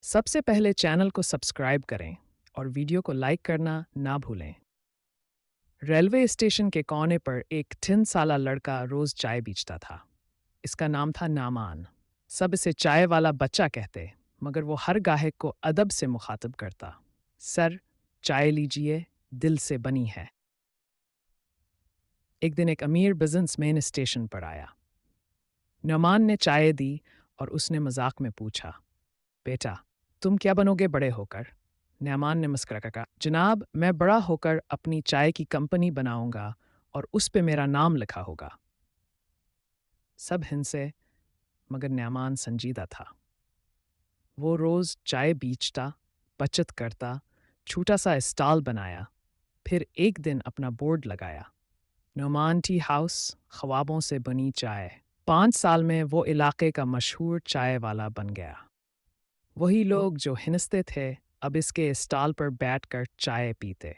सबसे पहले चैनल को सब्सक्राइब करें और वीडियो को लाइक करना ना भूलें। रेलवे स्टेशन के कोने पर एक 3 साला लड़का रोज चाय बेचता था। इसका नाम था नामान। सब इसे चाय वाला बच्चा कहते, मगर वो हर गाहक को अदब से मुखातब करता। सर, चाय लीजिए, दिल से बनी है। एक दिन एक अमीर बिजनेसमैन स्टेशन पर आया। नौमान ने चाय दी और उसने मजाक में पूछा, बेटा, तुम क्या बनोगे बड़े होकर? नौमान ने मुस्कुरा कर कहा, जनाब, मैं बड़ा होकर अपनी चाय की कंपनी बनाऊंगा और उस पे मेरा नाम लिखा होगा। सब हंसे, मगर नौमान संजीदा था। वो रोज चाय बेचता, बचत करता, छोटा सा स्टॉल बनाया, फिर एक दिन अपना बोर्ड लगाया, नौमान टी हाउस, ख्वाबों से बनी चाय। 5 साल में वो इलाके का मशहूर चाय वाला बन गया। वही लोग जो हिंसते थे अब इसके स्टॉल पर बैठकर चाय पीते।